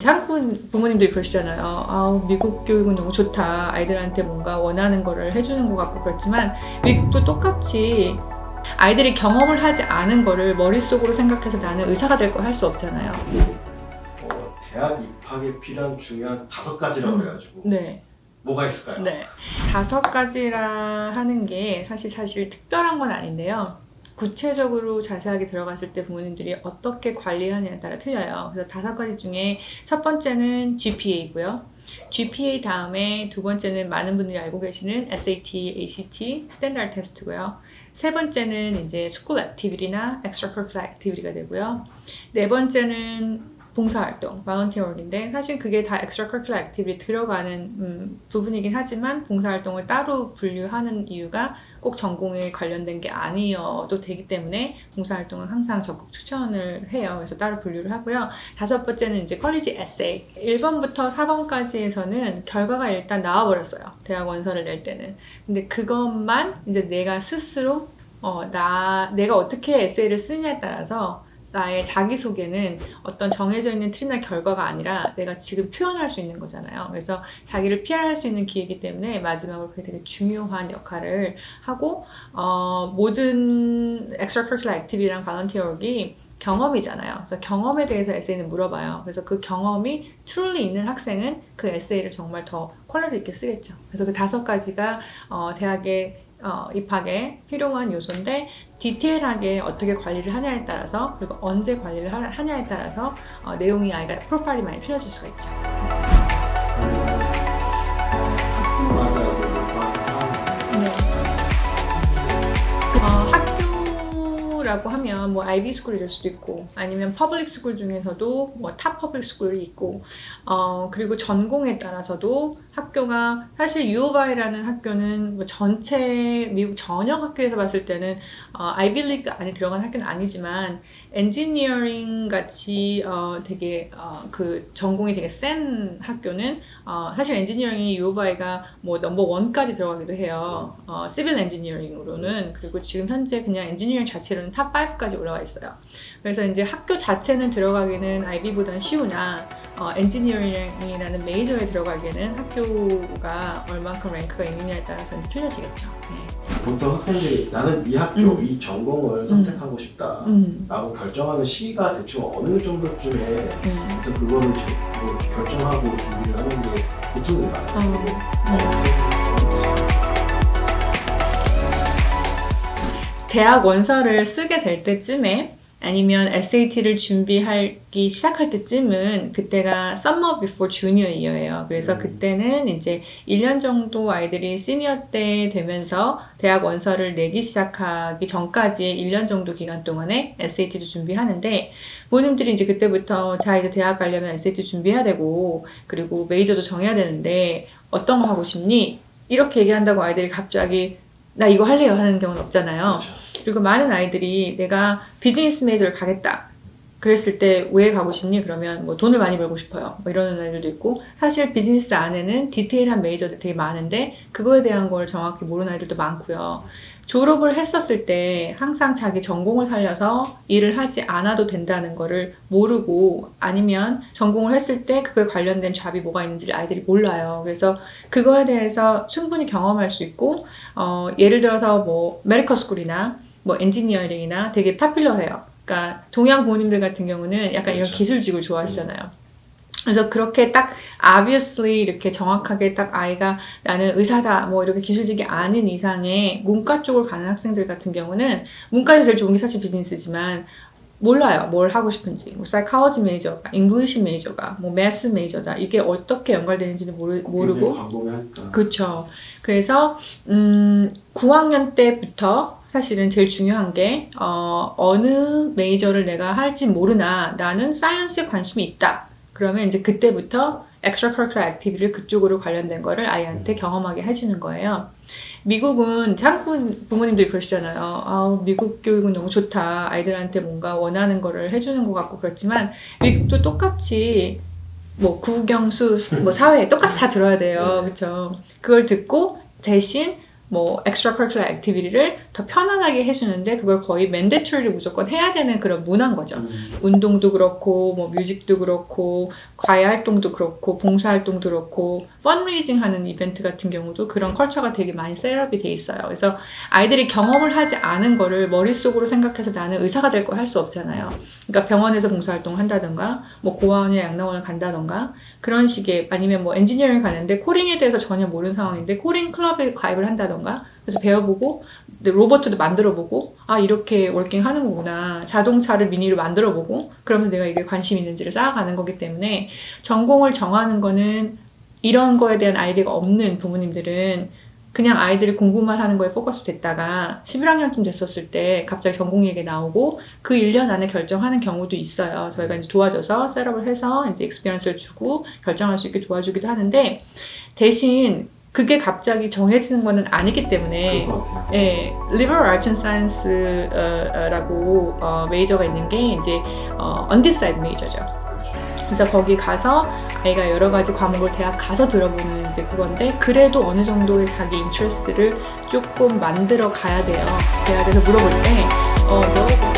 한국 부모님들이 그러시잖아요. 아, 미국 교육은 너무 좋다. 아이들한테 뭔가 원하는 거를 해주는 것 같고 그렇지만 미국도 똑같이 아이들이 경험을 하지 않은 거를 머릿속으로 생각해서 나는 의사가 될 거 할 수 없잖아요. 대학 입학에 필요한 중요한 5가지라고 해가지고 네. 뭐가 있을까요? 네. 5가지라 하는 게 사실 특별한 건 아닌데요. 구체적으로 자세하게 들어갔을 때 부모님들이 어떻게 관리하느냐에 따라 틀려요. 그래서 5가지 중에 첫 번째는 GPA고요. GPA 다음에 두 번째는 많은 분들이 알고 계시는 SAT, ACT, 스탠다드 테스트고요. 세 번째는 이제 스쿨 액티비티나 extracurricular 액티비티가 되고요. 네 번째는 봉사활동, volunteeing인데 사실 그게 다 extracurricular activity 들어가는 부분이긴 하지만 봉사활동을 따로 분류하는 이유가 꼭 전공에 관련된 게 아니어도 되기 때문에 봉사활동은 항상 적극 추천을 해요. 그래서 따로 분류를 하고요. 5번째는 이제 컬리지 에세이. 1번부터 4번까지에서는 결과가 일단 나와버렸어요. 대학 원서를 낼 때는. 근데 그것만 이제 내가 스스로 내가 어떻게 에세이를 쓰느냐에 따라서 나의 자기소개는 어떤 정해져 있는 틀이나 결과가 아니라 내가 지금 표현할 수 있는 거잖아요. 그래서 자기를 PR할 수 있는 기회이기 때문에 마지막으로 그게 되게 중요한 역할을 하고 모든 extracurricular activity랑 volunteer work이 경험이잖아요. 그래서 경험에 대해서 에세이는 물어봐요. 그래서 그 경험이 truly 있는 학생은 그 에세이를 정말 더 퀄리티 있게 쓰겠죠. 그래서 그 5가지가 대학에 입학에 필요한 요소인데 디테일하게 어떻게 관리를 하냐에 따라서 그리고 언제 관리를 하냐에 따라서 내용이 아이가 프로파일이 많이 틀려질 수가 있죠. 학교라고 하면 뭐 아이비 스쿨일 수도 있고 아니면 퍼블릭 스쿨 중에서도 뭐 탑 퍼블릭 스쿨이 있고 그리고 전공에 따라서도 학교가 사실 U of I라는 학교는 뭐 전체 미국 전역 학교에서 봤을 때는 아이비 리그 안에 들어간 학교는 아니지만 엔지니어링 같이 되게 그 전공이 되게 센 학교는 사실 엔지니어링이 U of I가 뭐 넘버 1까지 들어가기도 해요. 시빌 엔지니어링으로는. 그리고 지금 현재 그냥 엔지니어링 자체로는 탑 5까지 올라와 있어요. 그래서 이제 학교 자체는 들어가기는 아이비보다는 쉬우나 엔지니어링이라는 메이저에 들어가기에는 학교가 얼만큼 랭크가 있느냐에 따라서 틀려지겠죠. 네. 보통 학생들이 나는 이 학교, 이 전공을 선택하고 싶다 라고 결정하는 시기가 대충 어느 정도쯤에 보통 그거를 결정하고 준비를 하는 게 보통인가요? 대학 원서를 쓰게 될 때쯤에 아니면 SAT를 준비하기 시작할 때쯤은 그때가 summer before junior year예요. 그래서 그때는 이제 1년 정도 아이들이 시니어 때 되면서 대학 원서를 내기 시작하기 전까지 1년 정도 기간 동안에 SAT도 준비하는데 부모님들이 이제 그때부터 자 이제 대학 가려면 SAT 준비해야 되고 그리고 메이저도 정해야 되는데 어떤 거 하고 싶니? 이렇게 얘기한다고 아이들이 갑자기 나 이거 할래요 하는 경우는 없잖아요. 그렇죠. 그리고 많은 아이들이 내가 비즈니스 메이저를 가겠다. 그랬을 때 왜 가고 싶니? 그러면 뭐 돈을 많이 벌고 싶어요. 뭐 이러는 아이들도 있고 사실 비즈니스 안에는 디테일한 메이저들 되게 많은데 그거에 대한 걸 정확히 모르는 아이들도 많고요. 졸업을 했었을 때 항상 자기 전공을 살려서 일을 하지 않아도 된다는 거를 모르고 아니면 전공을 했을 때 그거에 관련된 잡이 뭐가 있는지를 아이들이 몰라요. 그래서 그거에 대해서 충분히 경험할 수 있고 예를 들어서 뭐 메디컬 스쿨이나 뭐 엔지니어링이나 되게 파퓰러해요. 그러니까 동양 부모님들 같은 경우는 약간 이런 기술직을 좋아하시잖아요. 그래서 그렇게 딱 obviously 이렇게 정확하게 딱 아이가 나는 의사다 뭐 이렇게 기술직이 아닌 이상의 문과 쪽으로 가는 학생들 같은 경우는 문과에서 제일 좋은 게 사실 비즈니스지만 몰라요. 뭘 하고 싶은지. 뭐 사이콜로지 메이저가, 잉글리시 메이저가, 뭐 매스 메이저다. 이게 어떻게 연관되는지는 모르고. 광범위하니까. 그렇죠. 그래서 9학년 때부터 사실은 제일 중요한 게 어느 메이저를 내가 할지 모르나 나는 사이언스에 관심이 있다. 그러면 이제 그때부터 extracurricular activity를 그쪽으로 관련된 거를 아이한테 경험하게 해주는 거예요. 미국은 한국 부모님들이 그러시잖아요. 아, 미국 교육은 너무 좋다. 아이들한테 뭔가 원하는 거를 해주는 것 같고 그렇지만 미국도 똑같이 뭐 국영수, 뭐 사회 똑같이 다 들어야 돼요. 그렇죠? 그걸 듣고 대신 뭐 extracurricular activity를 더 편안하게 해주는데 그걸 거의 mandatory로 무조건 해야 되는 그런 문화인 거죠. 운동도 그렇고 뭐 뮤직도 그렇고 과외 활동도 그렇고 봉사 활동도 그렇고 펀레이징 하는 이벤트 같은 경우도 그런 컬처가 되게 많이 셋업이 돼 있어요. 그래서 아이들이 경험을 하지 않은 거를 머릿속으로 생각해서 나는 의사가 될 거 할 수 없잖아요. 그러니까 병원에서 봉사활동을 한다던가 뭐 고아원이나 양로원을 간다던가 그런 식의 아니면 뭐 엔지니어링 가는데 코딩에 대해서 전혀 모르는 상황인데 코딩 클럽에 가입을 한다던가 그래서 배워보고 로봇도 만들어보고 아 이렇게 워킹 하는 거구나 자동차를 미니로 만들어보고 그러면서 내가 이게 관심 있는지를 쌓아가는 거기 때문에 전공을 정하는 거는 이런 거에 대한 아이디어가 없는 부모님들은 그냥 아이들이 공부만 하는 거에 포커스 됐다가 11학년쯤 됐었을 때 갑자기 전공 얘기 나오고 그 1년 안에 결정하는 경우도 있어요. 저희가 이제 도와줘서 셋업을 해서 이제 익스피리언스를 주고 결정할 수 있게 도와주기도 하는데 대신 그게 갑자기 정해지는 거는 아니기 때문에 예, Liberal Arts and Science라고 메이저가 있는 게 이제 undecided 메이저죠. 그래서 거기 가서 아이가 여러 가지 과목을 대학 가서 들어보는 이제 그건데 그래도 어느 정도의 자기 인트레스트를 조금 만들어 가야 돼요. 대학에서 물어볼 때 너